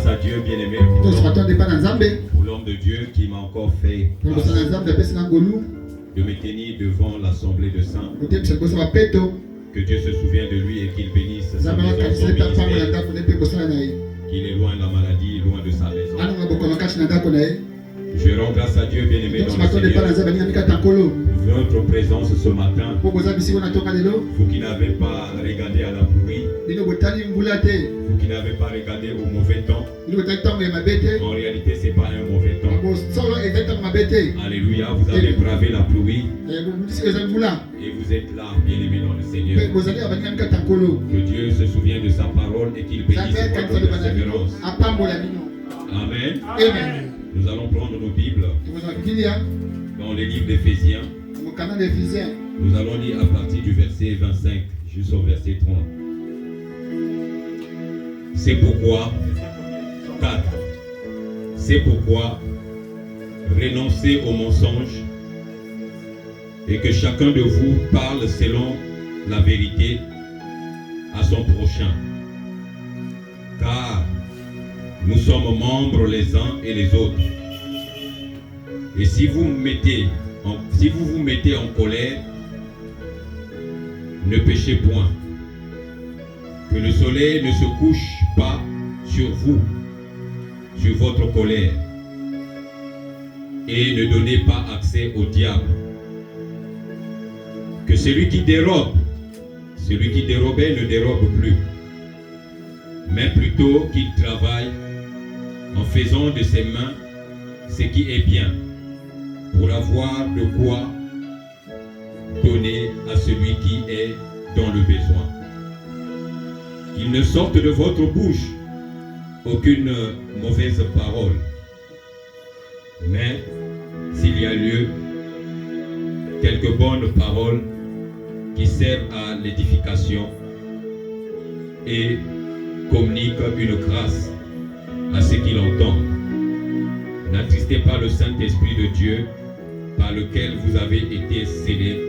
grâce à Dieu, bien-aimé, pour l'homme de Dieu qui m'a encore fait grâce de me tenir devant l'assemblée de saints. Que Dieu se souvienne de lui et qu'il bénisse sa maison, son ministère, qu'il éloigne la maladie, loin de sa maison. Je rends grâce à Dieu, bien-aimé, dans le Seigneur, pour votre présence ce matin. Vous qui n'avez pas regardé à la pluie, vous qui n'avez pas regardé au mauvais temps, en réalité, ce n'est pas un mauvais temps. Alléluia, vous avez bravé la pluie et vous êtes là, bien-aimé dans le Seigneur. Que Dieu se souvienne de sa parole et qu'il bénisse votre persévérance. Amen. Nous allons prendre nos Bibles dans les livres d'Éphésiens. Nous allons lire à partir du verset 25 jusqu'au verset 30. C'est pourquoi, 4. C'est pourquoi, renoncez au mensonge et que chacun de vous parle selon la vérité à son prochain. Car nous sommes membres les uns et les autres. Et si vous vous mettez en colère, ne péchez point. Que le soleil ne se couche pas sur vous, sur votre colère. Et ne donnez pas accès au diable. Que celui qui dérobait ne dérobe plus, mais plutôt qu'il travaille en faisant de ses mains ce qui est bien, pour avoir de quoi donner à celui qui est dans le besoin. Qu'il ne sorte de votre bouche aucune mauvaise parole, mais s'il y a lieu, quelques bonnes paroles qui servent à l'édification et communiquent une grâce à ceux qui l'entendent. N'attristez pas le Saint-Esprit de Dieu par lequel vous avez été scellés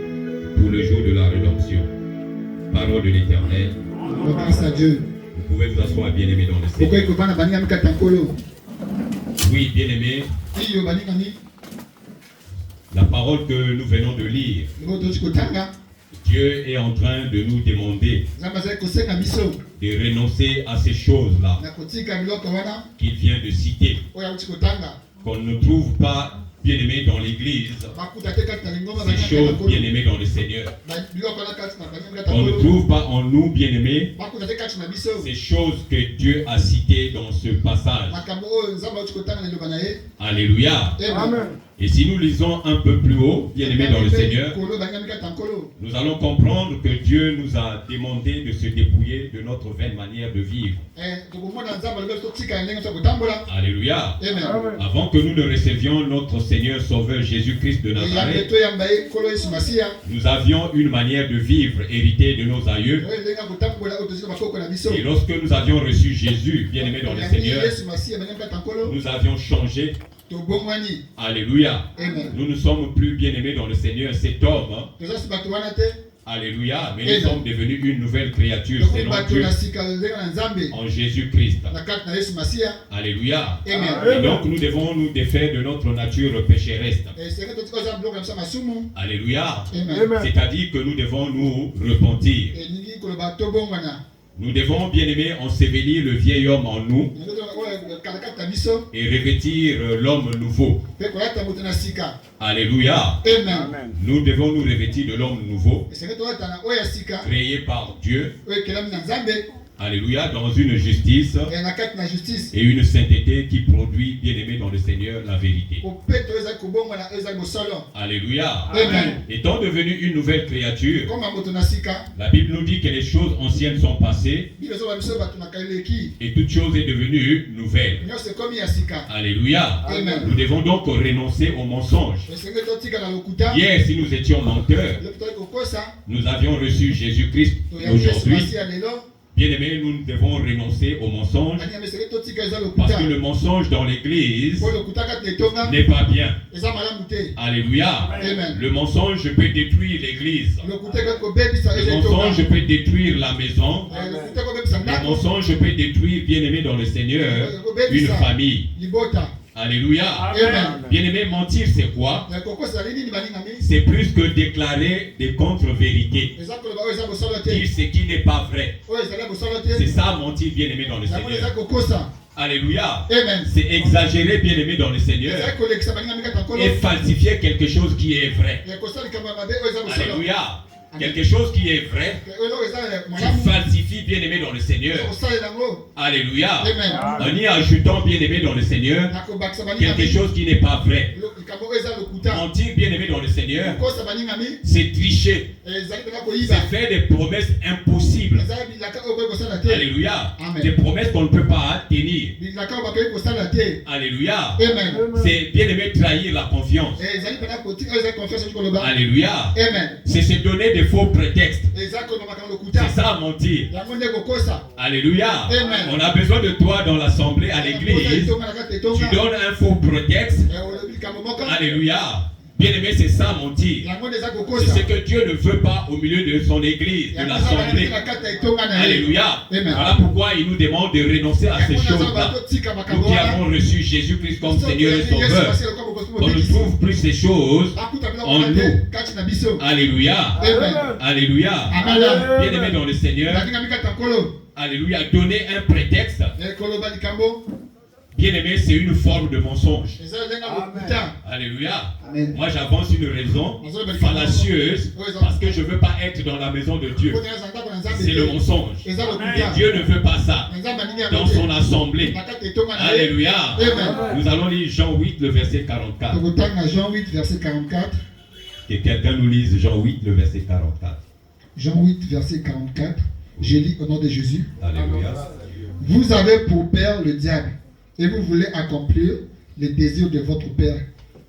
pour le jour de la rédemption. Parole de l'Éternel. Grâce à Dieu. Vous pouvez vous asseoir, bien-aimés, dans le Seigneur. Oui, bien-aimés. La parole que nous venons de lire, Dieu est en train de nous demander de renoncer à ces choses-là qu'il vient de citer, qu'on ne trouve pas, bien-aimés, dans l'Église, ces choses, bien-aimés, dans le Seigneur. On ne trouve pas en nous, bien-aimés, ces choses que Dieu a citées dans ce passage. Alléluia. Amen. Et si nous lisons un peu plus haut, bien-aimés dans le Seigneur, nous allons comprendre que Dieu nous a demandé de se dépouiller de notre vaine manière de vivre. Alléluia. Amen. Avant que nous ne recevions notre Seigneur Sauveur Jésus-Christ de Nazareth, nous avions une manière de vivre héritée de nos aïeux. Et lorsque nous avions reçu Jésus, bien-aimé dans le Seigneur, nous avions changé. Alléluia. Amen. Nous ne sommes plus bien-aimés dans le Seigneur, cet homme. Alléluia. Mais nous sommes devenus une nouvelle créature selon Dieu en Jésus-Christ. Alléluia. Amen. Et donc nous devons nous défaire de notre nature pécheresse. Alléluia. Amen. C'est-à-dire que nous devons nous repentir. Nous devons, bien-aimés, ensevelir le vieil homme en nous et revêtir l'homme nouveau. Alléluia. Amen. Nous devons nous revêtir de l'homme nouveau, créé par Dieu. Alléluia, dans une justice et une sainteté qui produit, bien-aimé dans le Seigneur, la vérité. Alléluia. Amen. Étant devenu une nouvelle créature, la Bible nous dit que les choses anciennes sont passées et toute chose est devenue nouvelle. Alléluia. Amen. Nous devons donc renoncer au mensonge. Hier, si nous étions menteurs, nous avions reçu Jésus-Christ aujourd'hui. Bien-aimés, nous devons renoncer au mensonge parce que le mensonge dans l'église n'est pas bien. Alléluia. Amen. Le mensonge peut détruire l'église. Le mensonge peut détruire la maison. Le mensonge peut détruire, bien-aimés dans le Seigneur, une famille. Alléluia. Amen. Bien-aimé, mentir c'est quoi? C'est plus que déclarer des contre-vérités. Dire ce qui n'est pas vrai. C'est ça mentir, bien-aimé dans le Seigneur. Alléluia. Amen. C'est exagérer, bien-aimé dans le Seigneur, et falsifier quelque chose qui est vrai. Alléluia. Quelque chose qui est vrai, tu falsifies, bien-aimé dans le Seigneur. Alléluia. Amen. En y ajoutant, bien-aimé dans le Seigneur, quelque chose qui n'est pas vrai. Mentir, bien-aimé dans le Seigneur, c'est tricher. C'est faire des promesses impossibles. Alléluia. Amen. Des promesses qu'on ne peut pas tenir. Alléluia. Amen. C'est, bien-aimé, trahir la confiance. Alléluia. Amen. C'est se donner des faux prétextes. C'est ça mentir. Alléluia. Amen. On a besoin de toi dans l'assemblée, à l'église. Tu donnes un faux prétexte. Alléluia. Bien-aimé, c'est ça mentir. C'est ce que Dieu ne veut pas au milieu de son église, de l'assemblée. Alléluia. Amen. Voilà pourquoi il nous demande de renoncer à ces choses-là. Nous qui avons reçu Jésus-Christ comme Seigneur et Sauveur, on ne trouve plus ces choses en nous. Alléluia. Amen. Alléluia. Amen. Bien-aimé dans le Seigneur. Alléluia. Donner un prétexte. Bien-aimé, c'est une forme de mensonge. Alléluia. Amen. Moi, j'avance une raison fallacieuse parce que je ne veux pas être dans la maison de Dieu. C'est le mensonge. Et Dieu ne veut pas ça dans son assemblée. Alléluia. Amen. Nous allons lire Jean 8, le verset 44. Jean 8, verset 44. Que quelqu'un nous lise Jean 8, le verset 44. Jean 8, verset 44. Je lis au nom de Jésus. Alléluia. Vous avez pour père le diable et vous voulez accomplir les désirs de votre père.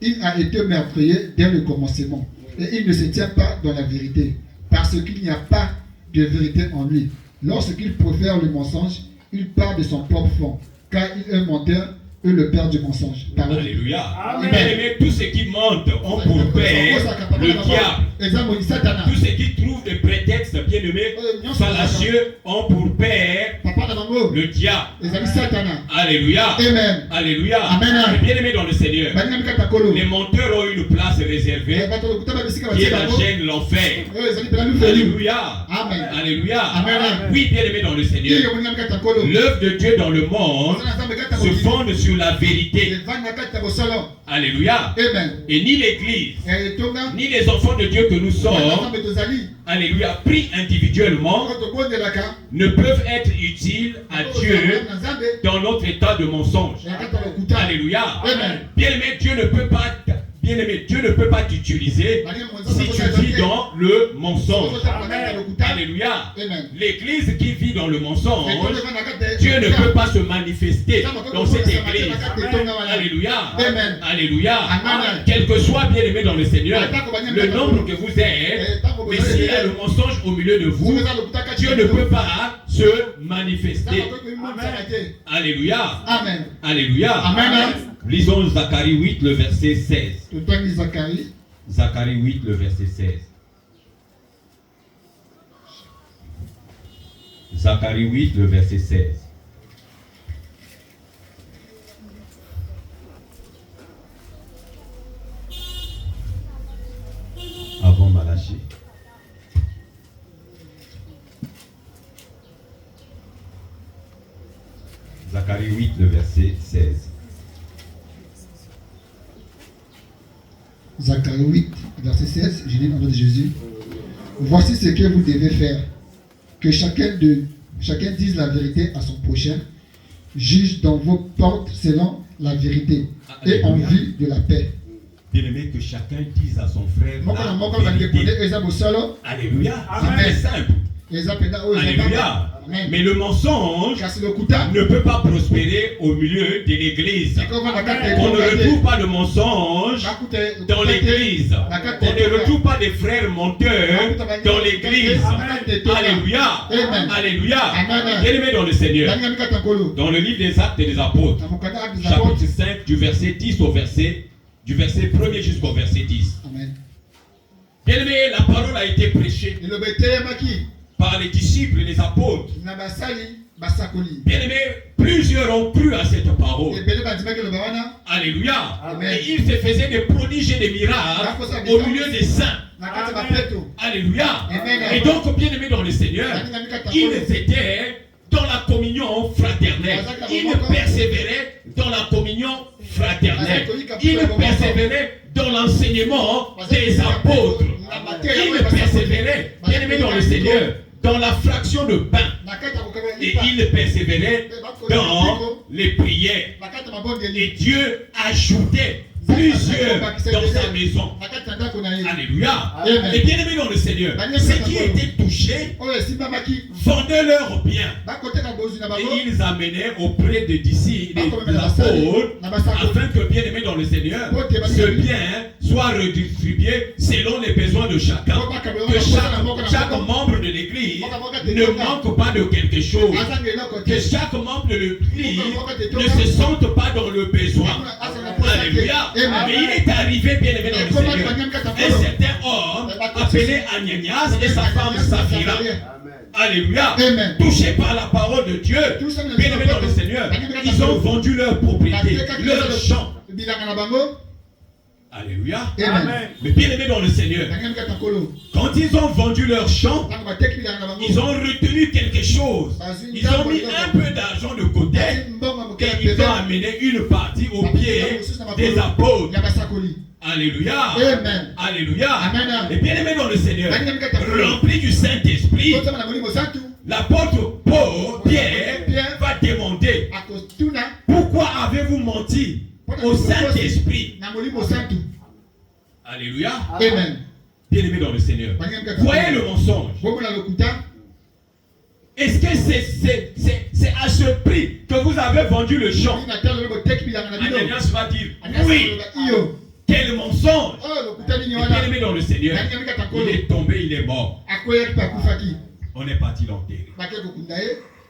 Il a été meurtrier dès le commencement et il ne se tient pas dans la vérité parce qu'il n'y a pas de vérité en lui. Lorsqu'il profère le mensonge, il part de son propre fond car il est menteur et le père du mensonge. Parole. Alléluia. Amen. Bien-aimés, tous ceux qui mentent ont pour père le diable. Tous ceux qui trouvent des prétextes, bien-aimés, fallacieux, ont pour père le diable. Alléluia. Amen. Alléluia. Amen. Bien-aimés dans le Seigneur, les menteurs ont une place réservée qui est la gêne, l'enfer. Alléluia. Amen. Alléluia. Amen. Oui, bien-aimés dans le Seigneur, l'œuvre de Dieu dans le monde se fonde sur la vérité. Alléluia. Amen. Et ni l'Église, ni les enfants de Dieu que nous sommes, alléluia, pris individuellement, ne peuvent être utiles à Dieu dans notre état de mensonge. Alléluia. Amen. Bien-aimé, Dieu ne peut pas, bien-aimé, Dieu ne peut pas t'utiliser si tu vis dans le mensonge. Alléluia. Amen. L'église qui vit dans le mensonge, Dieu ne peut pas se manifester dans cette église. Alléluia. Amen. Alléluia. Amen. Quel que soit, bien-aimé dans le Seigneur, le nombre que vous êtes, mais s'il y a le mensonge au milieu de vous, Dieu ne peut pas se manifester. Alléluia. Amen. Alléluia. Amen. Lisons Zacharie 8, le verset 16. Zacharie. Zacharie 8, le verset 16. Zacharie 8, le verset 16. Avant Malachie. Zacharie 8, le verset 16. Zacharie 8, verset 16, je lis au nom de Jésus. Voici ce que vous devez faire. Que chacun dise la vérité à son prochain. Juge dans vos portes selon la vérité et en vue de la paix. Bien-aimé, que chacun dise à son frère la vérité. Alléluia. Amen. C'est simple. Alléluia. Mais le mensonge ne peut pas prospérer au milieu de l'église. On ne retrouve pas de mensonge dans l'église. On ne retrouve pas des frères menteurs dans l'église. Alléluia. Alléluia. Bien-aimés dans le Seigneur. Dans le livre des Actes des Apôtres, chapitre 5, du verset 10 au verset, du verset 1er jusqu'au verset 10. Bien-aimés, la parole a été prêchée par les disciples et les apôtres. Bien-aimés, plusieurs ont cru à cette parole. Alléluia. Et ils se faisaient des prodiges et des miracles au milieu des saints. Alléluia. Et donc, bien-aimés dans le Seigneur, ils étaient dans la communion fraternelle. Ils persévéraient dans la communion fraternelle. Ils persévéraient dans l'enseignement des apôtres. Ils persévéraient, bien-aimés dans le Seigneur, dans la fraction de pain. Et ils persévéraient dans les prières. Et Dieu ajoutait plusieurs dans sa maison. Alléluia. Et bien aimés dans le Seigneur, ceux qui étaient touchés vendaient leurs biens et ils amenaient auprès des disciples, des apôtres, afin que bien aimés dans le Seigneur, ce bien soit redistribué selon les besoins de chacun. Que chaque membre de l'église ne manque pas de quelque chose. Que chaque membre de l'église ne se sente pas dans le besoin. Alléluia. Mais il est arrivé, bien aimé dans le Seigneur, un certain homme appelé Ananias et sa femme Saphira. Alléluia. Touchés par la parole de Dieu, bien aimé dans le Seigneur, ils ont vendu leur propriété, leur champ. Alléluia. Amen. Mais bien aimé dans le Seigneur, quand ils ont vendu leur champ, ils ont retenu quelque chose. Ils ont mis un peu d'argent de côté et ils ont amené une partie au pied des apôtres. Alléluia. Amen. Alléluia. Amen. Et bien aimé dans le Seigneur, rempli du Saint-Esprit, l'apôtre Pierre va demander: pourquoi avez-vous menti au Saint-Esprit? Alléluia. Amen. Bien aimé dans le Seigneur, voyez le mensonge. Est-ce que c'est à ce prix que vous avez vendu le champ? Ananias va dire oui. Quel mensonge! Et bien aimé dans le Seigneur, il est tombé, il est mort. On est parti l'enterrer.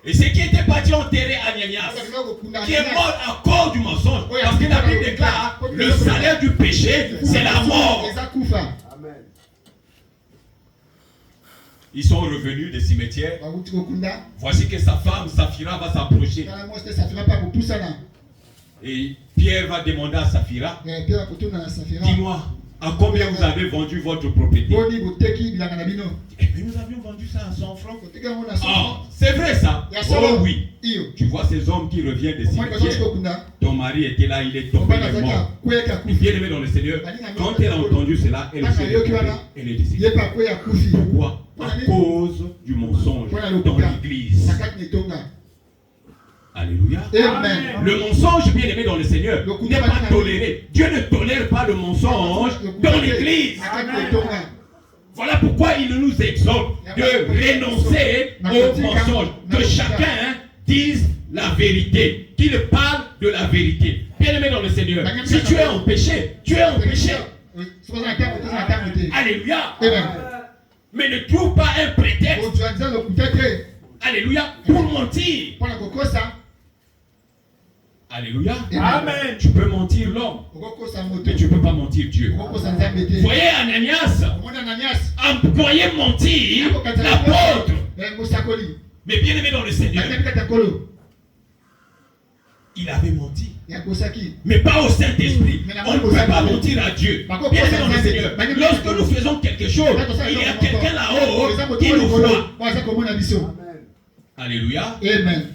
Et ce qui était parti enterrer Ananias, qui est mort à cause du mensonge, parce que la Bible déclare le salaire du péché, c'est la mort. Ils sont revenus des cimetières. Voici que sa femme, Saphira, va s'approcher. Et Pierre va demander à Saphira: dis-moi, à combien vous avez vendu votre propriété? Eh bien, nous avions vendu ça à 100 francs. Ah, c'est vrai ça? Oh oui. Tu vois ces hommes qui reviennent des cimetières. Ton mari était là, il est tombé, il est mort. Mais bien aimé dans le Seigneur, quand elle a entendu cela, elle s'est réveillée, elle est décédée. Pourquoi? À cause du mensonge dans l'église. Alléluia. Amen. Le mensonge, bien aimé dans le Seigneur, n'est pas toléré. Dieu ne tolère pas le mensonge dans l'église. Voilà pourquoi il nous exhorte de renoncer au mensonge. Que chacun dise la vérité, qu'il parle de la vérité. Bien aimé dans le Seigneur, si tu es en péché, tu es en péché. Alléluia. Mais ne trouve pas un prétexte. Alléluia. Pour mentir. Alléluia. Amen. Tu peux mentir l'homme, mais tu ne peux pas mentir Dieu. Voyez Ananias employait mentir l'apôtre. Mais bien aimé dans le Seigneur, il avait menti. Mais pas au Saint-Esprit. On ne peut pas mentir à Dieu. Bien aimé dans le Seigneur, lorsque nous faisons quelque chose, il y a quelqu'un là-haut qui nous voit. Alléluia. Amen.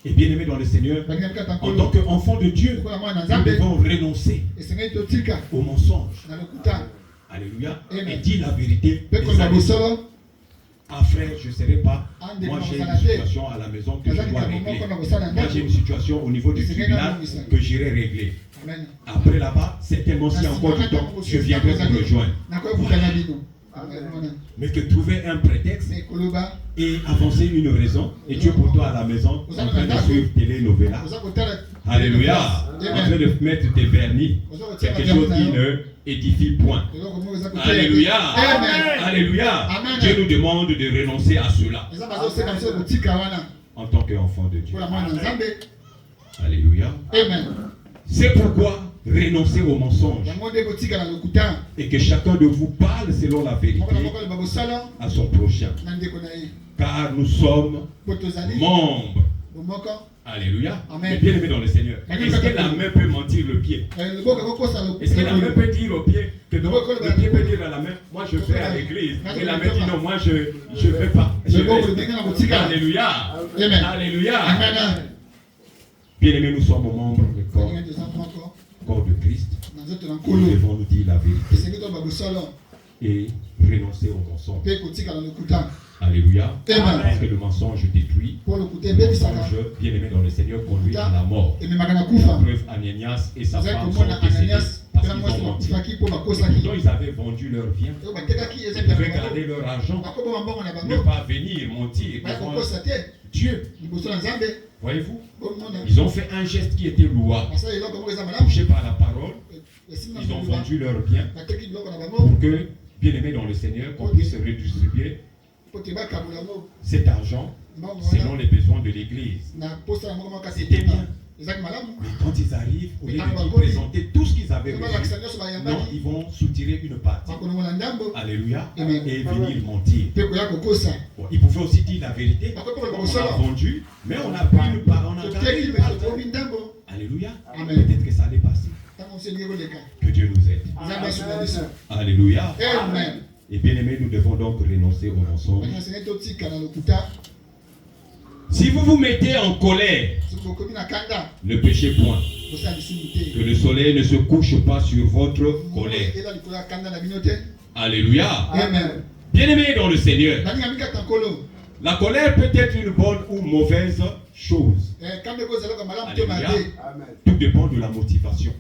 Et bien aimé dans le Seigneur, en tant qu'enfant de Dieu, nous devons renoncer au mensonge. Alléluia. Et dire la vérité. Ah frère, je ne serai pas. Moi j'ai une situation à la maison que je dois régler. Moi j'ai une situation au niveau du tribunal que j'irai régler. Après là-bas, certainement si encore du temps, je viendrai vous rejoindre. Mais que trouver un prétexte et avancer une raison, et tu es pour toi à la maison, en train de suivre télé-novela. Alléluia. En train de mettre tes vernis, quelque chose qui ne édifie point. Alléluia. Alléluia. Dieu nous demande de renoncer à cela en tant qu'enfant de Dieu. Alléluia. C'est pourquoi renoncer au mensonge et que chacun de vous parle selon la vérité à son prochain. Car nous sommes membres. Alléluia. Et bien aimé dans le Seigneur. Est-ce que la main peut mentir le pied? Est-ce que la main peut dire au pied que non, le pied peut dire à la main, moi je vais à l'église. Et la main dit non, moi je ne vais pas. Alléluia. Alléluia. Bien aimé, nous sommes membres du corps de Christ. Nous devons nous dire la vérité et renoncer au mensonge. Alléluia. Parce que le mensonge détruit. Le mensonge, bien aimé dans le Seigneur, conduit à la mort. La preuve, Ananias et sa femme sont décédés parce qu'ils ont menti. Pourtant, ils avaient vendu leur bien. Ils devaient garder leur argent. Ne pas venir mentir devant Dieu. Voyez-vous? Ils ont fait un geste qui était louable. Touchés par la parole, ils ont vendu leur bien pour que, bien aimé dans le Seigneur, qu'on puisse redistribuer cet argent selon les besoins de l'église. C'était bien. Mais quand ils arrivent, au lieu de présenter tout ce qu'ils avaient reçu, non, ils vont soutirer une partie. Alléluia. Et venir mentir. Bon, ils pouvaient aussi dire la vérité. On a vendu, mais on a pris une part. On a gardé une part. Alléluia. Peut-être que ça allait passer. Que Dieu nous aide. Alléluia. Et bien aimé, nous devons donc renoncer au mensonge. Si vous vous mettez en colère, ne péchez point. Que le soleil ne se couche pas sur votre colère. Alléluia. Bien aimé dans le Seigneur, la colère peut être une bonne ou mauvaise chose. Alléluia. Tout dépend de la motivation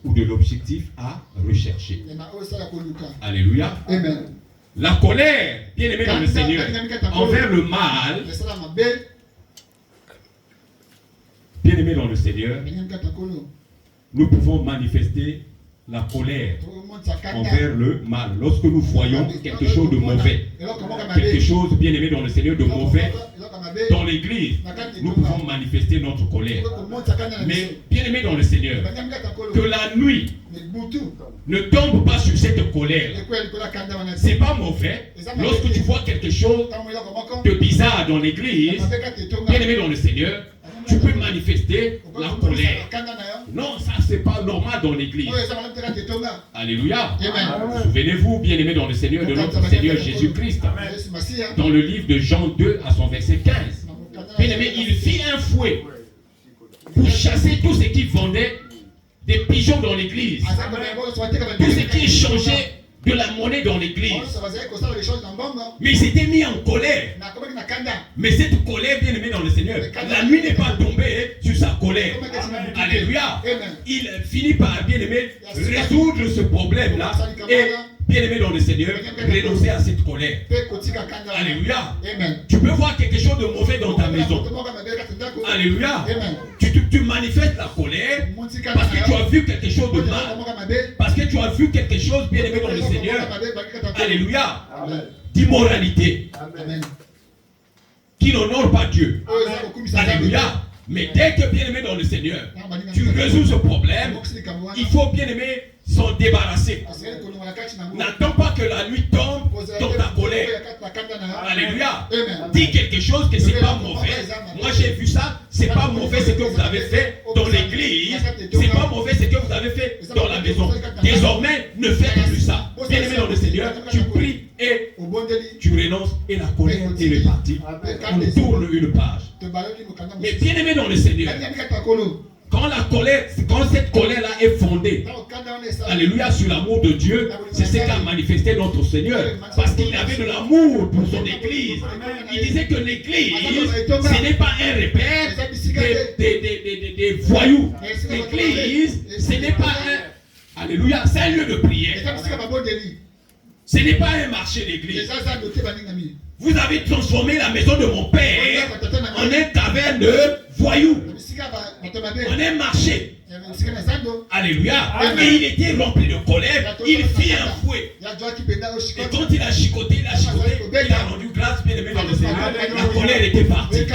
ou de l'objectif à rechercher. Alléluia. La colère, bien aimé dans le Seigneur, envers le mal, bien aimé dans le Seigneur, nous pouvons manifester la colère envers le mal. Lorsque nous voyons quelque chose de mauvais, quelque chose, bien aimé dans le Seigneur, de mauvais dans l'église, nous pouvons manifester notre colère. Mais bien aimé dans le Seigneur, que la nuit ne tombe pas sur cette colère. C'est pas mauvais. Lorsque tu vois quelque chose de bizarre dans l'église, bien aimé dans le Seigneur, tu peux manifester la colère. Non, ça c'est pas normal dans l'église. Alléluia. Souvenez-vous, bien aimé dans le Seigneur, de notre Seigneur Jésus-Christ. Dans le livre de Jean 2 à son verset 15. Bien aimé, il fit un fouet pour chasser tous ceux qui vendaient des pigeons dans l'église. Tous ceux qui échangeaient de la monnaie dans l'église. Mais il s'était mis en colère. Mais cette colère, bien aimé dans le Seigneur, la nuit n'est pas tombée sur sa colère. Alléluia. Il finit par, bien aimé, résoudre ce problème-là et, bien aimé dans le Seigneur, renoncer à cette colère. Alléluia. Tu peux voir quelque chose de mauvais dans ta maison. Alléluia. Tu manifestes la colère parce que tu as vu quelque chose de mal. Parce que tu as vu quelque chose, bien aimé dans le Seigneur. Alléluia. D'immoralité. Qui n'honore pas Dieu. Alléluia. Mais dès que, bien aimé dans le Seigneur, tu résous ce problème, il faut, bien aimé, s'en débarrasser. N'attends pas que la nuit tombe dans ta colère. Alléluia. Dis quelque chose que c'est pas mauvais. Moi j'ai vu ça, c'est pas mauvais ce que vous avez fait dans l'église. C'est pas mauvais ce que vous avez fait dans la maison. Désormais, ne faites plus ça. Bien aimé dans le Seigneur, tu pries et tu renonces et la colère est repartie. On tourne une page. Mais bien aimé dans le Seigneur, quand cette colère-là est fondée, alléluia, sur l'amour de Dieu, c'est ce qu'a manifesté notre Seigneur. Parce qu'il avait de l'amour pour son église. Il disait que l'église, ce n'est pas un repère des voyous. L'église, ce n'est pas un... Alléluia, c'est un lieu de prière. Ce n'est pas un marché d'église. Vous avez transformé la maison de mon père en une taverne de voyous, en un marché. Alléluia. Et il était rempli de colère. Il fit un fouet. Et quand il a chicoté, il a rendu grâce, bien aimé dans le Seigneur. La colère était partie.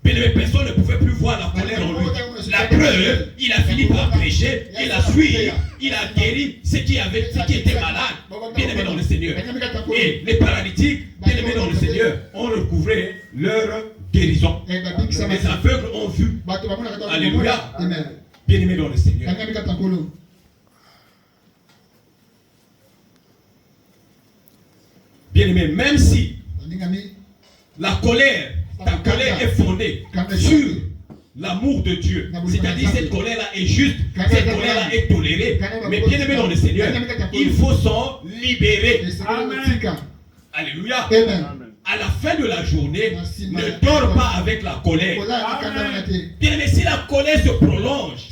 Bien aimé, personne ne pouvait plus voir la colère en lui. La preuve, il a fini par prêcher, il a fui, il a guéri ceux qui étaient malades, bien aimé dans le Seigneur. Et les paralytiques, bien aimés dans le Seigneur, ont recouvré leur guérison. Les aveugles ont vu. Alléluia. Bien aimé dans le Seigneur. Bien aimé, même si la colère, ta colère est fondée sur l'amour de Dieu, c'est-à-dire cette colère-là est juste, cette colère-là est tolérée, mais bien aimé dans le Seigneur, il faut s'en libérer. Amen. Alléluia. Amen. À la fin de la journée, ne dors pas avec la colère. Bien aimé, si la colère se prolonge,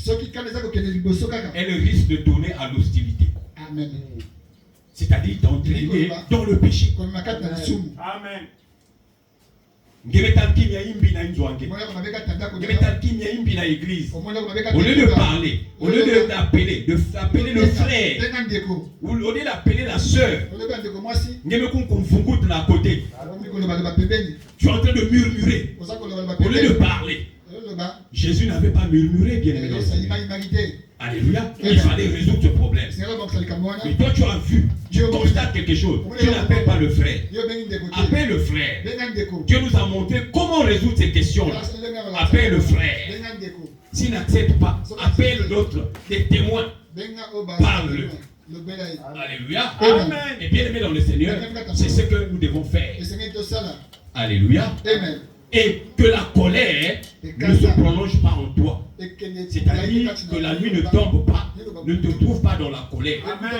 elle risque de donner à l'hostilité. C'est-à-dire d'entraîner dans le péché. Amen. Au lieu de parler, au lieu d'appeler le frère, au lieu d'appeler la soeur, tu es en train de murmurer. Au lieu de parler, Jésus n'avait pas murmuré, bien aimé. Alléluia. Il fallait résoudre ce problème. Mais toi, tu as vu, tu constates quelque chose. Tu n'appelles pas le frère. Appelle le frère. Dieu nous a montré comment résoudre ces questions-là. Appelle le frère. S'il n'accepte pas, appelle l'autre, des témoins. Parle-le. Alléluia. Amen. Et bien aimé dans le Seigneur, c'est ce que nous devons faire. Alléluia. Amen. Et que la colère ne se prolonge pas en toi. C'est-à-dire que la nuit ne tombe pas, ne te trouve pas dans la colère. Amen.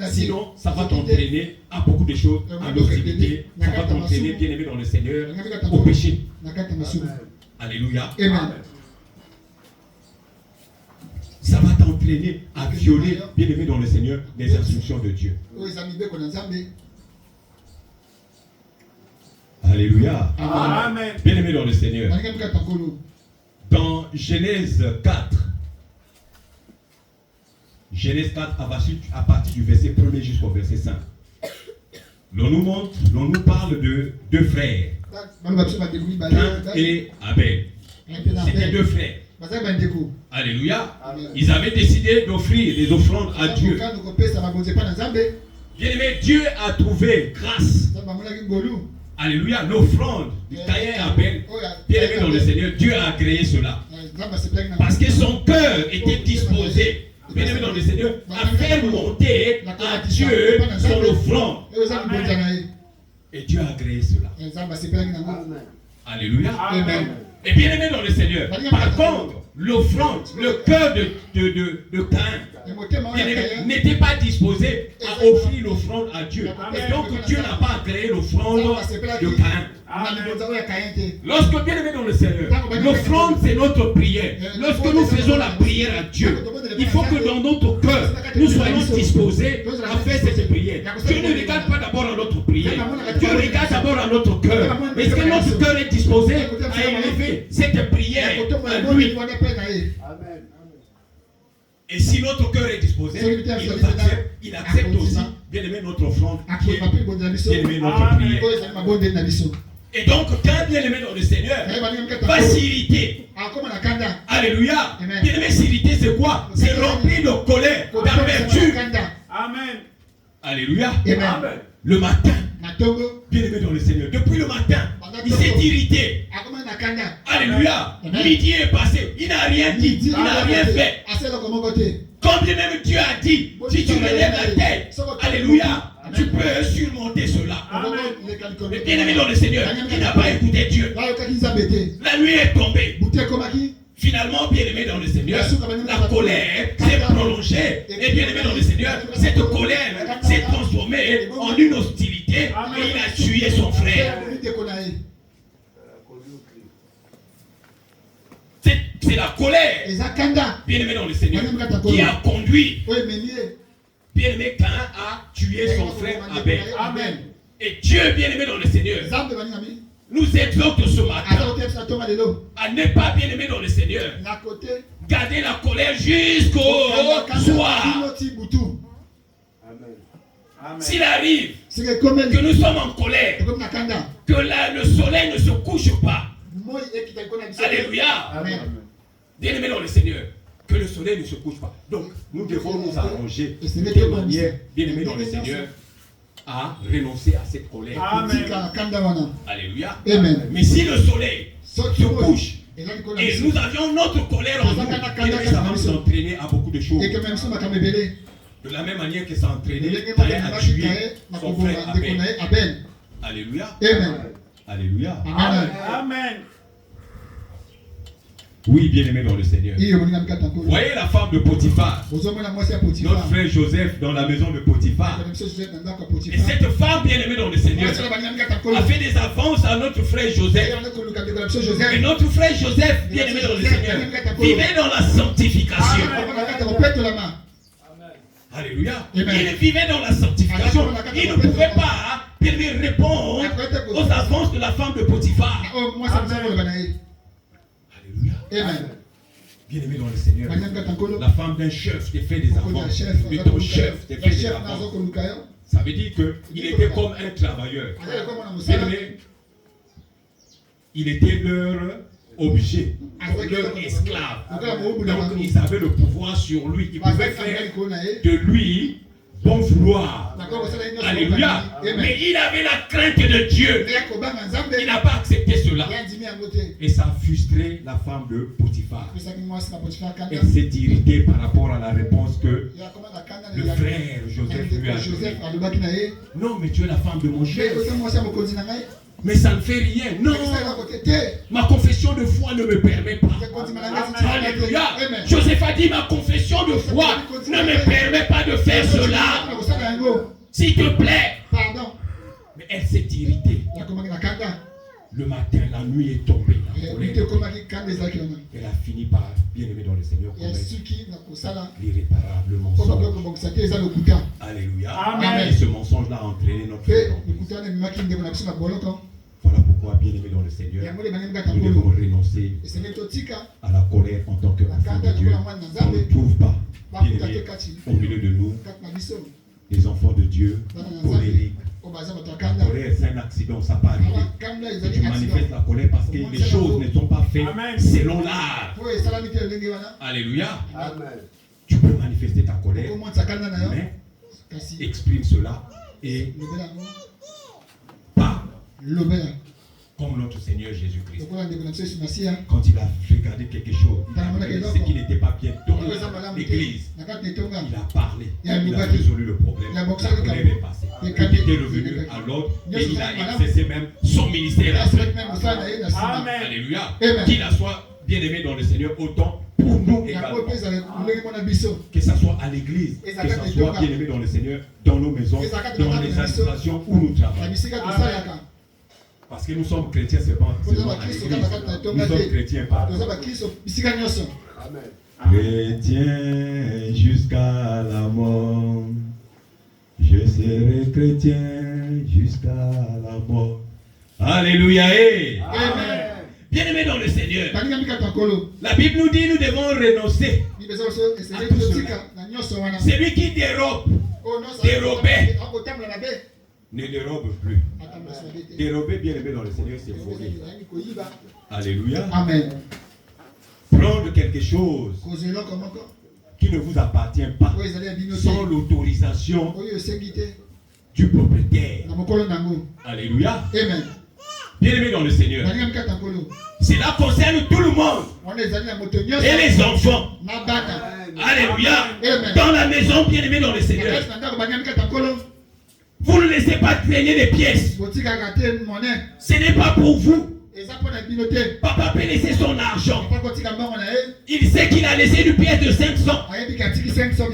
Sinon, ça va t'entraîner à beaucoup de choses, à l'hostilité, ça va t'entraîner, bien aimé dans le Seigneur, au péché. Alléluia. Amen. Ça va t'entraîner à violer, bien aimé dans le Seigneur, les instructions de Dieu. Alléluia. Amen. Bien aimé dans le Seigneur. Dans Genèse 4, à partir du verset 1er jusqu'au verset 5, l'on nous parle de deux frères, Cain et Abel. C'était deux frères. Alléluia. Ils avaient décidé d'offrir des offrandes à Dieu. Bien aimé, Dieu a trouvé grâce. Alléluia, l'offrande de Cain et Abel, bien aimé dans le Seigneur, Dieu a agréé cela. Parce que son cœur était disposé, bien aimé dans le Seigneur, à faire monter à Dieu son offrande. Et Dieu a agréé cela. Alléluia. Amen. Et bien aimé dans le Seigneur, par contre, l'offrande, le cœur de Cain n'était pas disposé à offrir l'offrande à Dieu. Et donc Dieu n'a pas agréé l'offrande de Cain. Lorsque, bien aimé dans le Seigneur, l'offrande c'est notre prière. Lorsque nous faisons la prière à Dieu, il faut que dans notre cœur, nous soyons disposés à faire cette prière. Dieu ne regarde pas d'abord à notre prière. Dieu regarde d'abord à notre cœur. Est-ce que notre cœur est disposé à élever cette prière à lui? Amen. Et si notre cœur est disposé, il accepte aussi, bien aimé, notre offrande, bien aimé, notre prière. Et donc, quand bien aimé dans le Seigneur va s'irriter, alléluia, bien aimé, s'irriter, c'est quoi? C'est rempli de colère, d'amertume. Amen. Alléluia. Amen. Le matin, bien aimé dans le Seigneur, depuis le matin, il s'est irrité. Alléluia. Midi est passé, il n'a rien dit, il n'a rien fait. Comme bien même Dieu a dit, si tu relèves la tête, alléluia, tu peux surmonter cela. Mais bien aimé dans le Seigneur, il n'a pas écouté Dieu. La nuit est tombée. Finalement, bien aimé dans le Seigneur, la colère s'est prolongée. Et bien aimé dans le Seigneur, cette colère s'est transformée en une hostilité et il a tué son frère. C'est la colère, bien aimé dans le Seigneur, qui a conduit Bien-aimé, Caïn a tué son frère Abel. Amen. Et Dieu, bien-aimé dans le Seigneur, nous exhorte ce matin à ne pas, bien-aimé dans le Seigneur, garder la colère jusqu'au soir. S'il arrive que nous sommes en colère, que le soleil ne se couche pas, alléluia, bien-aimé dans le Seigneur, que le soleil ne se couche pas. Donc, nous devons nous arranger de manière, bien-aimé dans le Seigneur, à renoncer à cette colère. Amen. Alléluia. Amen. Mais si le soleil se couche et nous avions notre colère en nous, ça va nous entraîner à beaucoup de choses. De la même manière que ça a entraîné Caïn à tuer son frère Abel. Alléluia. Amen. Alléluia. Amen. Amen. Oui, bien-aimé dans le Seigneur. Voyez la femme de Potiphar, notre frère Joseph dans la maison de Potiphar. Et cette femme, bien-aimée dans le Seigneur, a fait des avances à notre frère Joseph. Et notre frère Joseph, bien-aimé dans le Seigneur, vivait dans la sanctification. Alléluia. Il vivait dans la sanctification. Il ne pouvait pas répondre aux avances de la femme de Potiphar. Alléluia. Amen. Bien-aimé dans le Seigneur, la femme d'un chef qui fait des avances, de ton chef qui fait des avances. Ça veut dire qu'il était comme un travailleur. Bien-aimé, il était leur objet, leur esclave. Donc ils avaient le pouvoir sur lui. Ils pouvaient faire de lui bon vouloir. Alléluia. Mais il avait la crainte de Dieu. Il n'a pas accepté cela. Et ça a frustré la femme de Potiphar. Elle s'est irritée par rapport à la réponse que le frère Joseph lui a donnée. Non, mais tu es la femme de mon chef. Mais ça ne fait rien. Non. Ma confession de foi ne me permet pas. Alléluia. Joseph a dit, ma confession de foi ne me permet pas de faire cela. S'il te plaît. Mais elle s'est irritée. Le matin, la nuit est tombée. Elle a fini par, bien-aimé dans le Seigneur, commettre l'irréparable mensonge. Alléluia. Amen. Et ce mensonge-là a entraîné notre frère. Voilà pourquoi, bien-aimé dans le Seigneur, nous devons renoncer à la colère en tant qu'enfant de Dieu. On ne trouve pas, bien-aimé, au milieu de nous, les enfants de Dieu, colériques. La colère, c'est un accident, ça peut arriver. Tu manifestes la colère parce que les choses ne sont pas faites selon l'art. Alléluia. Amen. Tu peux manifester ta colère, mais exprime cela et pas comme notre Seigneur Jésus-Christ. Quand il a regardé quelque chose, ce qui n'était pas bien dans l'église, il a parlé, il a résolu le problème, la colère est passée. Il était revenu à l'ordre et il a exercé même son ministère. Amen. Alléluia. Qu'il soit bien-aimé dans le Seigneur autant pour nous également. Que ce soit à l'église, que ce soit bien-aimé dans le Seigneur, dans nos maisons, dans les administrations où nous travaillons. Parce que nous sommes chrétiens, c'est pas seulement à l'église. Nous sommes chrétiens partout. Amen. Chrétien jusqu'à la mort. Je serai chrétien jusqu'à la mort. Alléluia. Amen. Bien-aimés dans le Seigneur, la Bible nous dit nous devons renoncer à tout cela. Celui qui dérobe, dérobait, ne dérobe plus. Dérober, bien-aimé dans le Seigneur, c'est voler. Alléluia. Amen. Prendre quelque chose qui ne vous appartient pas sans l'autorisation du propriétaire. Alléluia. Amen. Bien-aimé dans le Seigneur, cela concerne tout le monde et les enfants. Alléluia. Dans la maison, bien-aimé dans le Seigneur, vous ne laissez pas traîner les pièces. Ce n'est pas pour vous. Papa peut laisser son argent. Il sait qu'il a laissé une pièce de 500.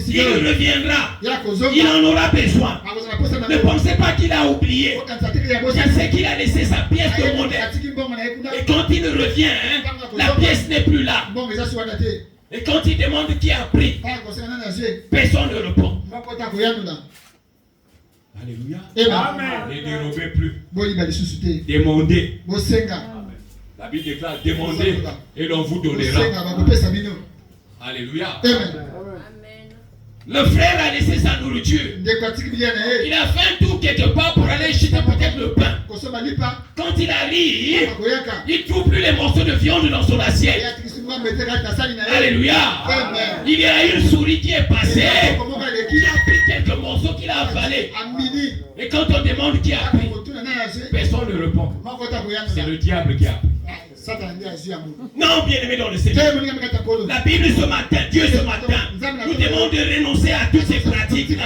Il reviendra. Il en aura besoin. Ne pensez pas qu'il a oublié. Il sait qu'il a laissé sa pièce de monnaie. Et quand il revient, la pièce n'est plus là. Et quand il demande qui a pris, personne ne répond. Alléluia. Amen. Ne dérobez plus. Demandez. La Bible déclare, demandez et l'on vous donnera. Alléluia. Amen. Le frère a laissé sa nourriture. Il a fait un tour quelque part pour aller jeter peut-être le pain. Quand il arrive, il ne trouve plus les morceaux de viande dans son assiette. Alléluia. Il y a une souris qui est passée, qui a pris quelques morceaux qu'il a avalés. Et quand on demande qui a pris, personne ne répond. C'est le diable qui a pris. Non, bien-aimé dans le Seigneur. La Bible ce matin, Dieu ce matin, nous demande de renoncer à toutes ces pratiques.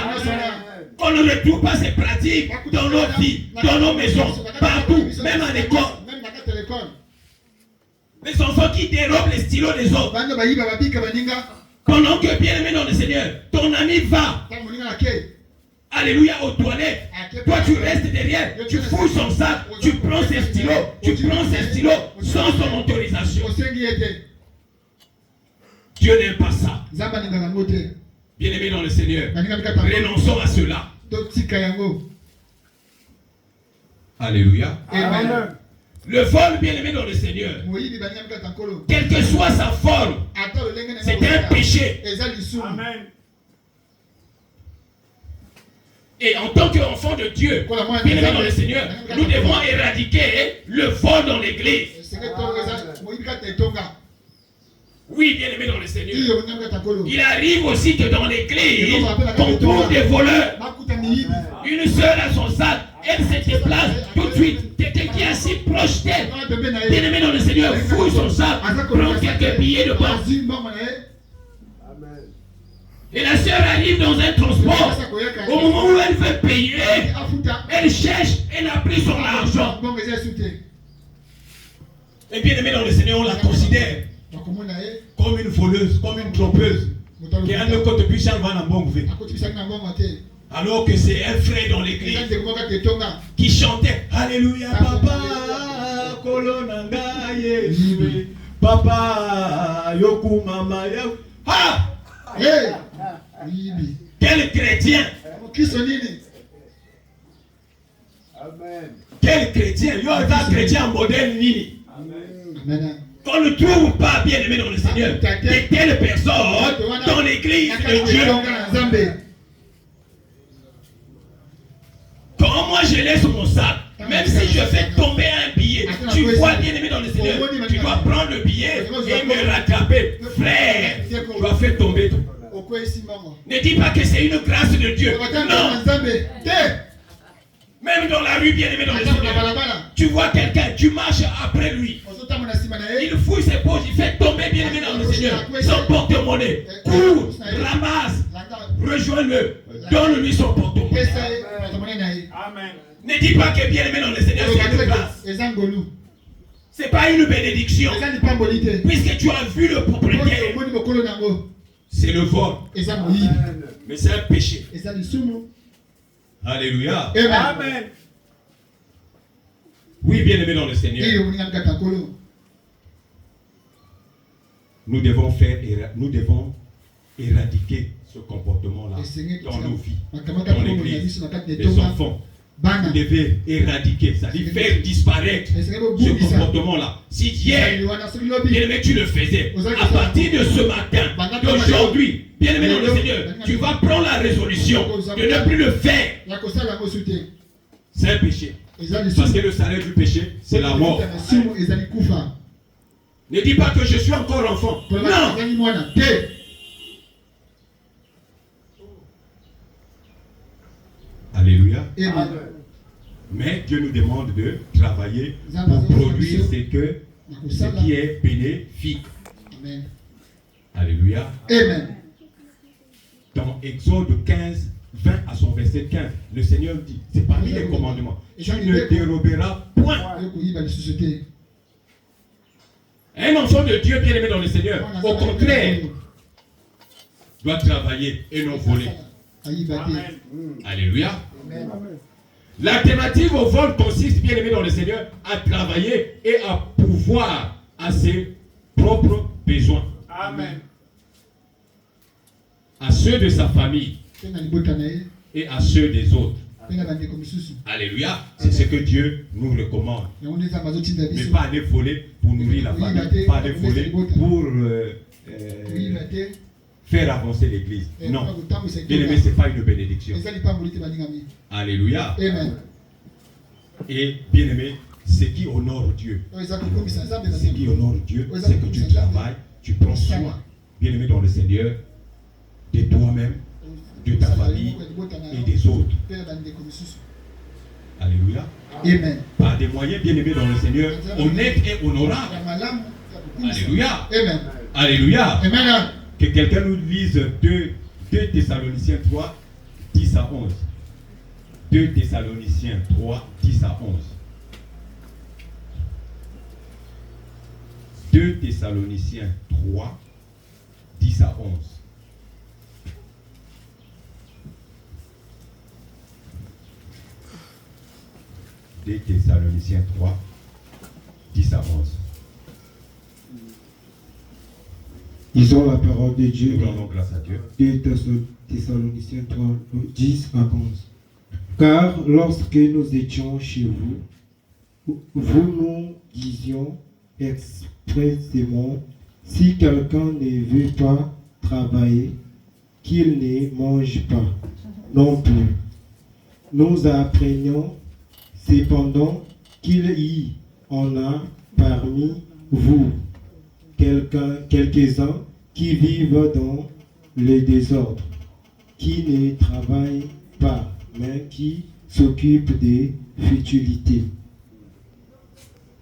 Qu'on ne retrouve pas ces pratiques dans nos vies, dans nos maisons, partout, même à l'école. Les enfants qui dérobent les stylos des autres. Pendant que, bien-aimé dans le Seigneur, ton ami va, alléluia, aux toilettes. Toi, tu restes derrière, tu fouilles son sac, tu prends ses stylos, sans son autorisation. Dieu n'aime pas ça. Bien-aimé dans le Seigneur, renonçons à cela. Alléluia. Amen. Le vol, bien-aimé dans le Seigneur, quelle que soit sa forme, c'est un péché. Amen. Et en tant qu'enfant de Dieu, bien-aimé dans le Seigneur, nous devons éradiquer le vol dans l'église. Oui, bien-aimé dans le Seigneur. Il arrive aussi que dans l'église, on trouve des voleurs. Une sœur a son sac, elle se déplace tout de suite. Quelqu'un qui est assis proche d'elle, bien-aimé dans le Seigneur, fouille son sac, prend quelques billets de banque. Et la sœur arrive dans un transport. Au moment où elle veut payer, elle cherche, elle n'a plus son argent. Et bien aimé dans le Seigneur, on la considère comme une voleuse, comme une trompeuse. Alors que c'est un frère dans l'église qui chantait Alléluia, papa, kolonanga Yesu, papa, yoku mama, ah! Quel chrétien! Quel chrétien! Yo, un chrétien modèle nini. Qu'on ne trouve pas, bien aimé dans le Seigneur, de telles personnes dans l'église de Dieu. Quand moi je laisse mon sac, même si je fais tomber un billet, tu vois, bien aimé dans le Seigneur, tu dois prendre le billet et me rattraper. Frère, tu vas faire tomber tout. Ne dis pas que c'est une grâce de Dieu. Non. Même dans la rue, bien aimé dans le Seigneur, tu vois quelqu'un, tu marches après lui. Il fouille ses poches, il fait tomber, bien aimé dans le Seigneur, son porte-monnaie. Cours, ramasse, rejoins-le, donne-lui son porte-monnaie. Amen. Ne dis pas que bien aimé dans le Seigneur, c'est une grâce. C'est pas une bénédiction. Puisque tu as vu le propriétaire. C'est le vol. Mais c'est un péché. Alléluia. Amen. Oui, bien aimé dans le Seigneur. Nous devons éradiquer ce comportement-là dans nos vies, dans l'église, les enfants. Vous devez éradiquer, c'est-à-dire faire disparaître ce comportement-là. Si hier, bien aimé, tu le faisais, à partir de ce matin, d'aujourd'hui, bien aimé dans le Seigneur, tu vas prendre la résolution de ne plus le faire. C'est un péché. Parce que le salaire du péché, c'est la mort. Ne dis pas que je suis encore enfant. Non. Alléluia. Amen. Mais Dieu nous demande de travailler pour produire ce qui est bénéfique. Amen. Alléluia. Amen. Dans Exode 15, 20 à son verset 15, le Seigneur dit, c'est parmi les commandements, tu ne déroberas point. Un enfant de Dieu bien aimé dans le Seigneur, au contraire, doit travailler et non voler. Amen. Alléluia. Amen. L'alternative au vol consiste, bien aimé dans le Seigneur, à travailler et à pouvoir à ses propres besoins. Amen. à ceux de sa famille et à ceux des autres. Alléluia. C'est ce que Dieu nous recommande. Mais pas aller voler pour nourrir la famille, pas aller voler pour faire avancer l'église. Non. Bien-aimé, ce n'est pas une bénédiction. Alléluia. Et bien-aimé, ce qui honore Dieu, ce qui honore Dieu, c'est que tu travailles, tu prends soin, bien-aimé dans le Seigneur, de toi-même, de ta famille et des autres. Alléluia. Amen. Par des moyens bien-aimés dans le Seigneur, honnêtes et honorables. Alléluia. Amen. Alléluia. Amen. Que quelqu'un nous lise 2 Thessaloniciens 3, 10 à 11. 2 Thessaloniciens 3, 10 à 11. 2 Thessaloniciens 3, 10 à 11. Des Thessaloniciens 3, 10 à 11. Ils ont la parole de Dieu. Nous rendons grâce à Dieu. Des Thessaloniciens 3, 10 à 11. Car lorsque nous étions chez vous, vous nous disions expressément, si quelqu'un ne veut pas travailler, qu'il ne mange pas non plus. Nous apprenions cependant qu'il y en a parmi vous quelques-uns qui vivent dans le désordre, qui ne travaillent pas, mais qui s'occupent des futilités.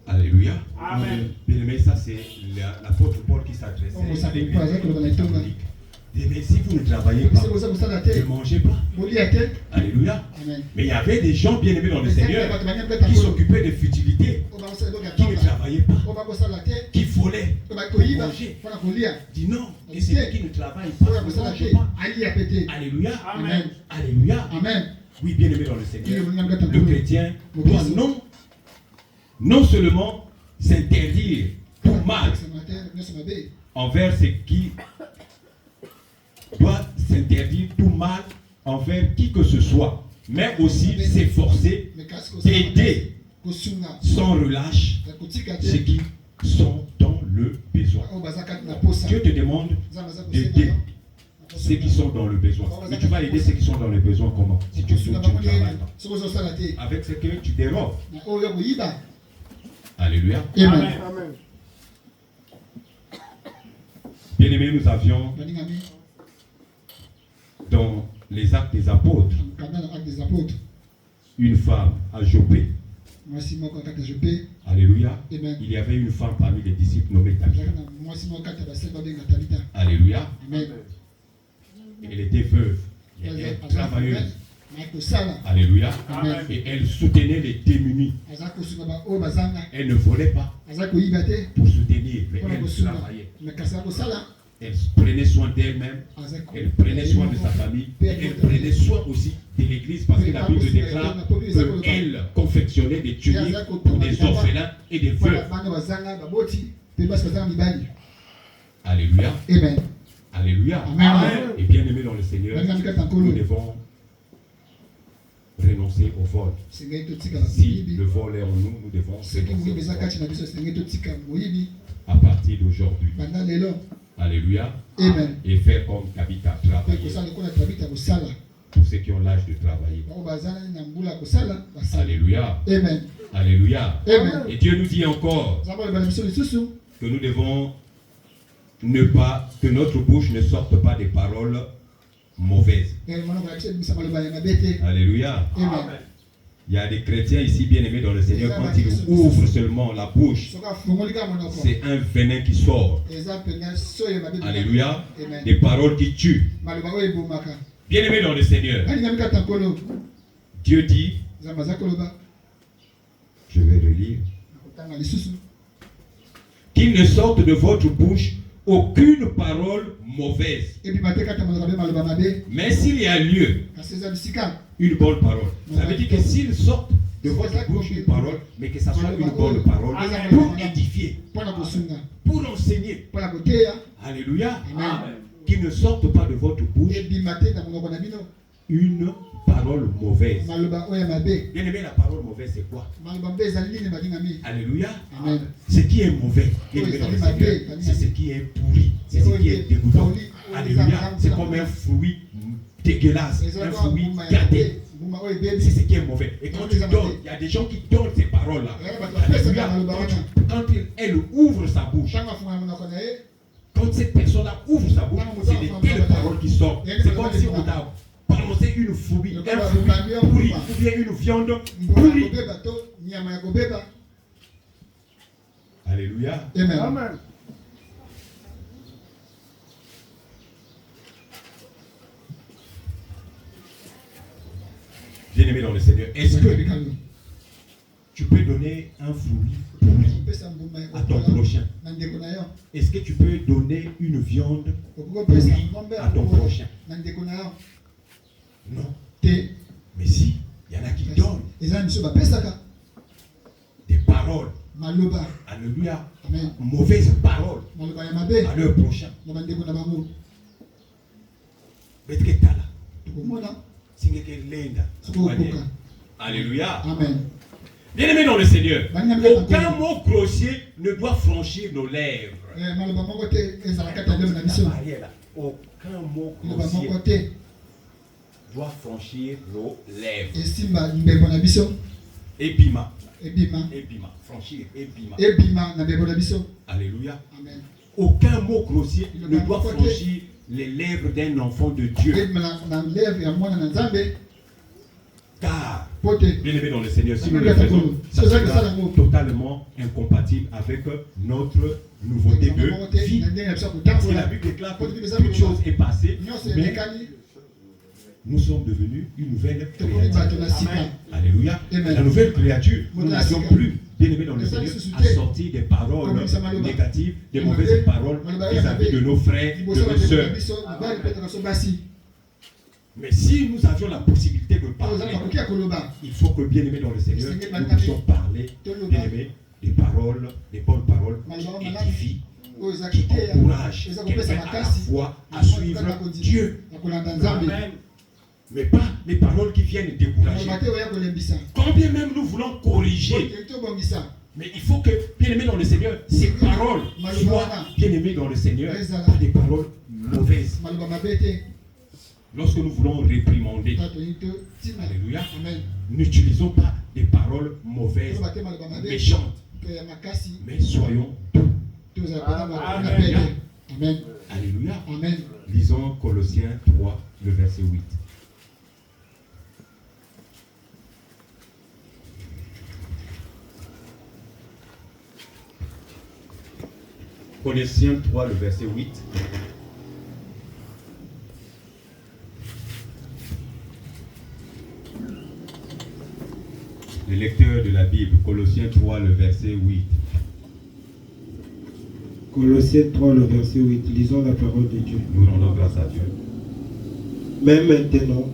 Alléluia. Amen. Bien-aimé, ça c'est l'apôtre Paul qui s'adressait à l'église catholique. Mais si vous ne travaillez pas, ne mangez pas. Alléluia. Amen. Mais il y avait des gens bien-aimés dans le Seigneur qui s'occupaient des futilités, qui ne travaillaient pas, qui volaient pour manger. Dis non, et c'est qui ne travaille pas, ne mange pas. Alléluia. Amen. Alléluia. Amen. Oui, bien-aimé dans le Seigneur, le chrétien doit non seulement s'interdire tout mal envers ce qui doit s'interdire tout mal envers qui que ce soit, mais aussi s'efforcer d'aider sans relâche ceux qui sont dans le besoin. Dieu te demande d'aider ceux qui sont dans le besoin. Mais tu vas aider ceux qui sont dans le besoin comment? Si tu ne travailles pas. Avec ce que tu dérobes. Alléluia. Amen. Bien-aimés, nous avions dans les actes des apôtres une femme à Jopé. Alléluia. Amen. Il y avait une femme parmi les disciples nommée Tabitha. Alléluia. Amen. Elle était veuve. Et elle était travailleuse. Alléluia. Amen. Et elle soutenait les démunis. Elle ne volait pas pour soutenir, mais elle travaillait. Elle prenait soin d'elle-même, elle prenait soin de sa famille, et elle prenait soin aussi de l'église, parce que la Bible déclare qu'elle confectionnait des tuniques pour des orphelins et des veuves. Alléluia. Amen. Alléluia. Amen. Et bien aimé dans le Seigneur, nous devons renoncer au vol. Si le vol est en nous, nous devons renoncer à partir d'aujourd'hui. Alléluia. Amen. Et faire comme Tabitha, travailler. Pour ceux qui ont l'âge de travailler. Alléluia. Amen. Alléluia. Amen. Et Dieu nous dit encore que nous devons ne pas, que notre bouche ne sorte pas des paroles mauvaises. Alléluia. Amen. Il y a des chrétiens ici bien aimés dans le Seigneur, quand ils ouvrent seulement la bouche, c'est un venin qui sort. Alléluia. Des paroles qui tuent. Bien aimés dans le Seigneur, Dieu dit, je vais relire, qu'il ne sorte de votre bouche aucune parole mauvaise. Mais s'il y a lieu, une bonne parole. Ça veut dire que s'il sort de votre bouche une parole, mais que ça soit une bonne parole pour édifier, pour enseigner. Alléluia. Amen. qui ne sorte pas de votre bouche une parole mauvaise. Bien aimé, la parole mauvaise, c'est quoi? Alléluia. Amen. Ce qui est mauvais, bien aimé dans le Seigneur, c'est ce qui est pourri, c'est ce qui est dégoûtant. Alléluia. C'est comme un fruit dégueulasse, un fruit gâté. C'est ce qui est mauvais. Et quand tu donnes, il y a des gens qui donnent ces paroles-là. Alléluia. Quand elle ouvre sa bouche, quand cette personne-là ouvre sa bouche, c'est des telles paroles qui sortent. C'est comme si on t'a prononcé un fruit pourri, ou bien une viande pourrie. Alléluia. Amen. Bien-aimé dans le Seigneur, est-ce que tu peux donner un fruit pourri à ton prochain? Est-ce que tu peux donner une viande pourrie à ton prochain? Non. Mais si, il y en a qui donnent des paroles. Alléluia. Mauvaises paroles à leur prochain. Alléluia. Amen. Bien-aimé dans le Seigneur, aucun mot grossier ne doit franchir nos lèvres. Aucun mot grossier doit franchir nos lèvres. Ébima. Franchir. Ébima. Alléluia. Amen. Aucun mot grossier ne doit franchir les lèvres d'un enfant de Dieu. Car, bien aimé dans le Seigneur, si nous le faisons, ça sera totalement incompatible avec notre nouveauté de vie. Parce que la Bible déclare que toute chose est passée, mais nous sommes devenus une nouvelle créature. Alléluia. La nouvelle créature, nous n'avions plus, bien aimé dans le Seigneur, à sortir des paroles négatives, des mauvaises paroles vis-à-vis de nos frères, de nos sœurs. Mais si nous avions la possibilité de parler, il faut que, bien aimé dans le Seigneur, nous puissions parler, bien aimé, des paroles, des bonnes paroles édifiantes, qui encouragent quelqu'un à la foi à suivre Dieu. Amen. Mais pas les paroles qui viennent décourager. Quand bien même nous voulons corriger, mais il faut que, bien aimé dans le Seigneur, ces paroles soient, bien aimées dans le Seigneur, pas des paroles mauvaises. Lorsque nous voulons réprimander, alléluia, n'utilisons pas des paroles mauvaises, méchantes, mais soyons doux. Amen. Alléluia. Amen. Lisons Colossiens 3, le verset 8. Colossiens 3, le verset 8. Le lecteur de la Bible, Colossiens 3, le verset 8. Colossiens 3, le verset 8. Lisons la parole de Dieu. Nous rendons grâce à Dieu. Mais maintenant,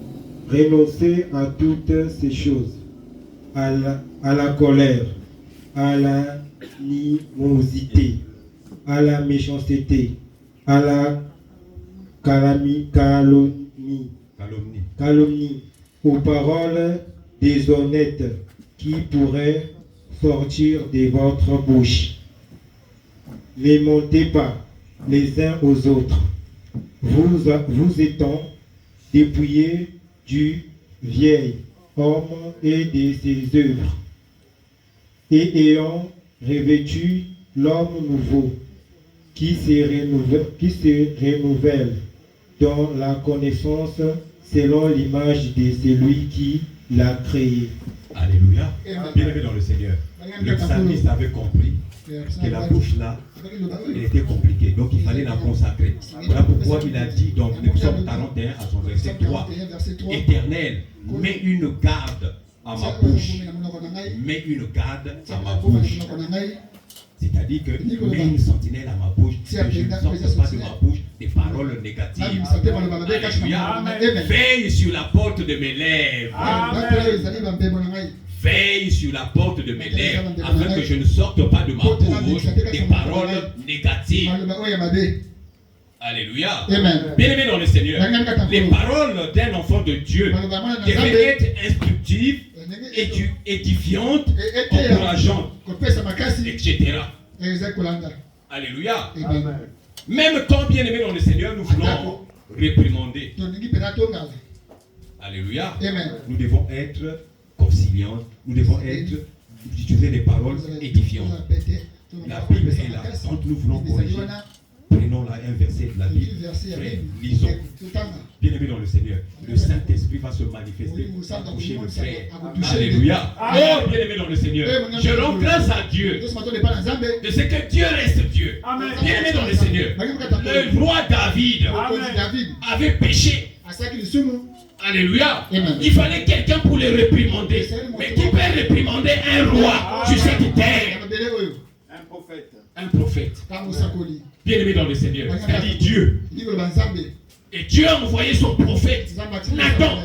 renoncez à toutes ces choses, à la colère, à l'animosité, à la méchanceté, à la calomnie, aux paroles déshonnêtes qui pourraient sortir de votre bouche. Ne mentez pas les uns aux autres, vous étant dépouillés du vieil homme et de ses œuvres, et ayant revêtu l'homme nouveau, qui se renouvelle dans la connaissance selon l'image de celui qui l'a créé. Alléluia. Bien aimé dans le Seigneur. Le psalmiste avait compris que la bouche là, elle était compliquée. Donc il fallait la consacrer. Voilà pourquoi il a dit dans le psaume 41 à son verset 3, Éternel, mets une garde à ma bouche. Mets une garde à ma bouche. C'est-à-dire que mets une sentinelle à ma bouche, que je ne sorte pas de ma bouche des paroles négatives. Alléluia. Veille sur la porte de mes lèvres. Amen. Veille sur la porte de mes lèvres, afin que je ne sorte pas de ma bouche des paroles négatives. Alléluia. Amen. Bien-aimé dans le Seigneur, les paroles d'un enfant de Dieu devaient être instructives, édifiantes, encourageantes, etc. Alléluia. Amen. Même quand, bien-aimé dans le Seigneur, nous voulons réprimander. Alléluia. Amen. Nous devons être conciliants, nous devons utiliser des paroles édifiantes. La Bible est là. Quand nous voulons corriger, prenons là un verset de la Bible, frère, lisons. Bien-aimé dans le Seigneur, le Saint-Esprit va se manifester pour toucher le frère. Alléluia. Oh, bien-aimé dans le Seigneur, je rends grâce à Dieu de ce que Dieu reste Dieu. Bien-aimé dans le Seigneur, le roi David avait péché. Alléluia. Il fallait quelqu'un pour le réprimander. Mais qui peut réprimander un roi sur cette terre? Un prophète. Bien-aimé dans le Seigneur, c'est-à-dire Dieu. Et Dieu a envoyé son prophète Nathan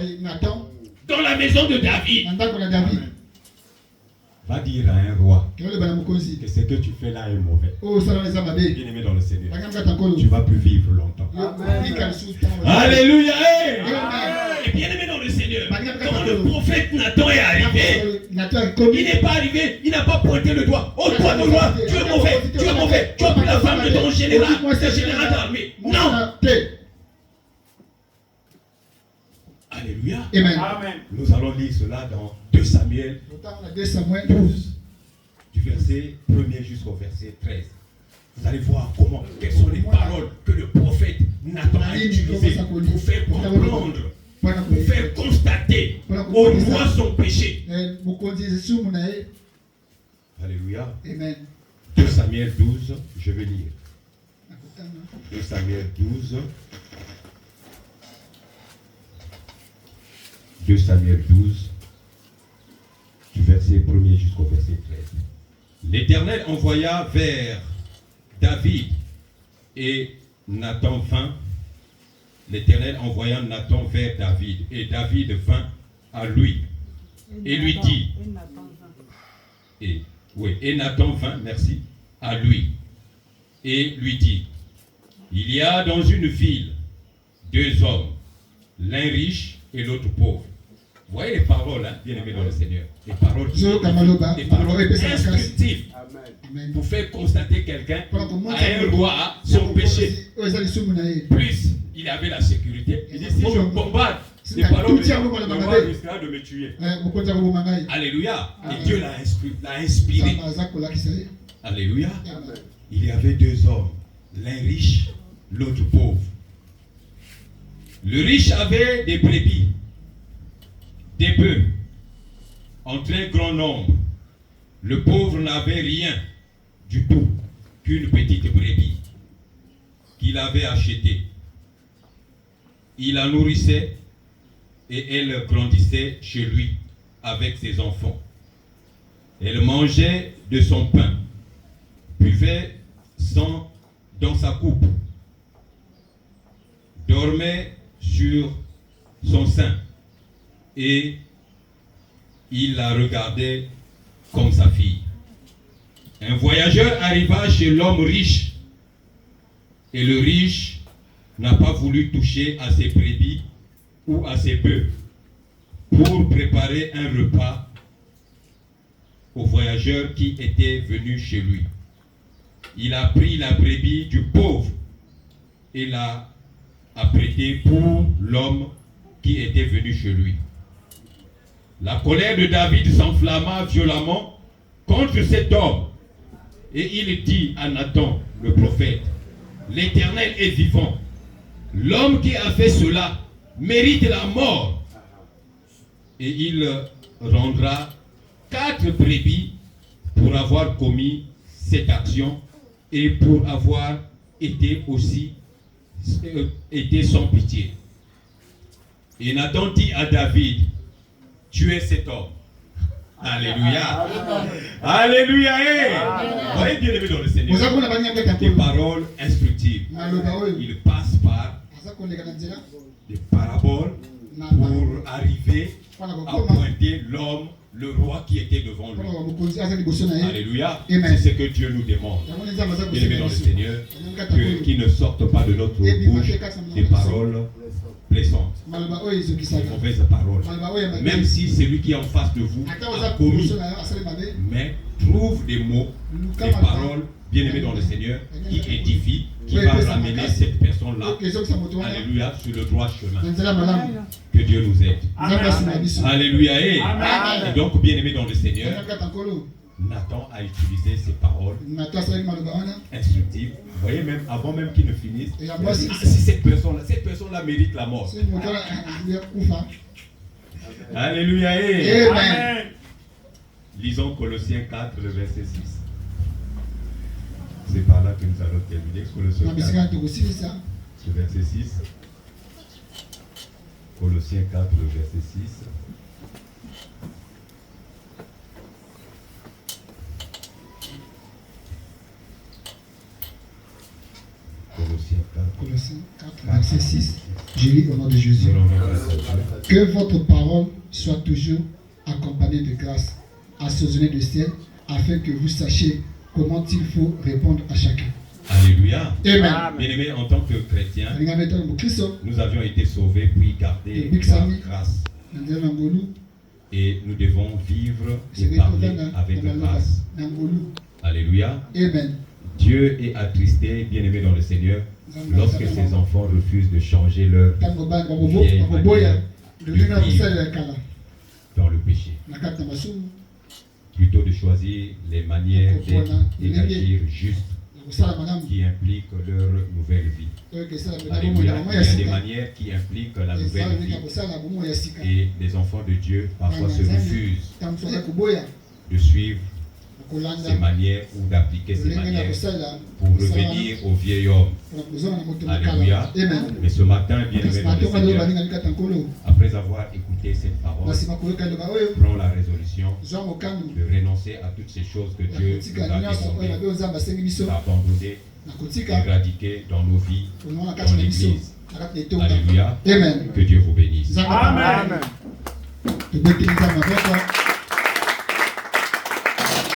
dans la maison de David. Va dire à un roi que ce que tu fais là est mauvais. Bien-aimé dans le Seigneur, tu ne vas plus vivre longtemps. Alléluia. Et bien-aimé dans le Seigneur, quand le prophète Nathan est arrivé, il n'est pas arrivé, il n'a pas pointé le doigt. Oh toi le roi, tu es mauvais, tu as pris la femme de ton général d'armée. Non. Alléluia. Amen. Nous allons lire cela dans 2 Samuel 12, du verset 1er jusqu'au verset 13. Vous allez voir quelles sont les paroles que le prophète Nathan a utilisées pour faire comprendre, pour faire constater au roi son péché. Alléluia. Amen. 2 Samuel 12, je vais lire. 2 Samuel 12. 2 Samuel 12, du verset 1er jusqu'au verset 13. L'Éternel envoya vers David et Nathan vint. L'Éternel envoya Nathan vers David et David vint à lui et lui dit. Et Nathan vint, merci, à lui et lui dit, il y a dans une ville 2 hommes, l'un riche et l'autre pauvre. Vous voyez les paroles, hein, bien aimés dans le Seigneur. Les paroles instructives pour faire constater quelqu'un à un roi son péché. Plus il avait la sécurité. Il dit si je bombarde les paroles le roi risquera de me tuer. Alléluia. Et Dieu l'a inspiré. Alléluia. Il y avait 2 hommes, l'un riche, l'autre pauvre. Le riche avait des brebis, des bœufs, en très grand nombre. Le pauvre n'avait rien du tout qu'une petite brebis qu'il avait achetée. Il la nourrissait et elle grandissait chez lui avec ses enfants. Elle mangeait de son pain, buvait dans sa coupe, dormait sur son sein et il la regardait comme sa fille. Un voyageur arriva chez l'homme riche et le riche n'a pas voulu toucher à ses brebis ou à ses bœufs pour préparer un repas au voyageur qui était venu chez lui. Il a pris la brebis du pauvre et l'a apprêtée pour l'homme qui était venu chez lui. La colère de David s'enflamma violemment contre cet homme et il dit à Nathan, le prophète, l'Éternel est vivant. L'homme qui a fait cela mérite la mort. Et il rendra 4 brebis pour avoir commis cette action et pour avoir été sans pitié. Et Nathan dit à David, tu es cet homme. Alléluia. Alléluia. Voyez bien aimé dans le Seigneur. Des paroles instructives. Il passe par des paraboles pour arriver à pointer l'homme le roi qui était devant lui. Alléluia. Amen. C'est ce que Dieu nous demande. Bien-aimés dans le Seigneur, qu'il ne sorte pas de notre bouche des paroles blessantes, des mauvaises paroles. Même si celui qui est en face de vous a commis, mais trouve des mots, des paroles, bien-aimés dans le Seigneur, qui édifient, qui va ramener cette personne-là, alléluia, sur le droit chemin. Que Dieu nous aide. Alléluia. Et donc, bien-aimés dans le Seigneur, Nathan a utilisé ces paroles instructives. Vous voyez, même avant même qu'il ne finisse, si cette personne-là mérite la mort. Alléluia. Amen. Lisons Colossiens 4, le verset 6. C'est par là que nous allons terminer. Colossiens 4, le verset 6. Colossiens 4, le verset 6. Colossiens 4, verset 6. Je lis au nom de Jésus. Que votre parole soit toujours accompagnée de grâce, assaisonnée de ciel, afin que vous sachiez comment il faut répondre à chacun. Alléluia. Amen. Bien-aimés, en tant que chrétiens, nous avions été sauvés puis gardés par grâce. Et nous devons vivre et parler avec grâce. Alléluia. Amen. Dieu est attristé, bien-aimé dans le Seigneur, lorsque ses enfants refusent de changer leur vieille manière de vivre dans le péché. Plutôt de choisir les manières d'être et d'agir juste qui impliquent leur nouvelle vie. Alléluia. Il y a des manières qui impliquent la nouvelle vie. Et les enfants de Dieu parfois se refusent de suivre ces manières ou d'appliquer ces manières pour revenir au vieil homme. Alléluia. Mais ce matin, bien-aimé dans le Seigneur, après avoir écouté cette parole, prends la résolution de renoncer à toutes ces choses que Dieu nous a demandées, d'abandonner, d'éradiquer dans nos vies, dans l'Église. Alléluia. Amen. Que Dieu vous bénisse. Amen.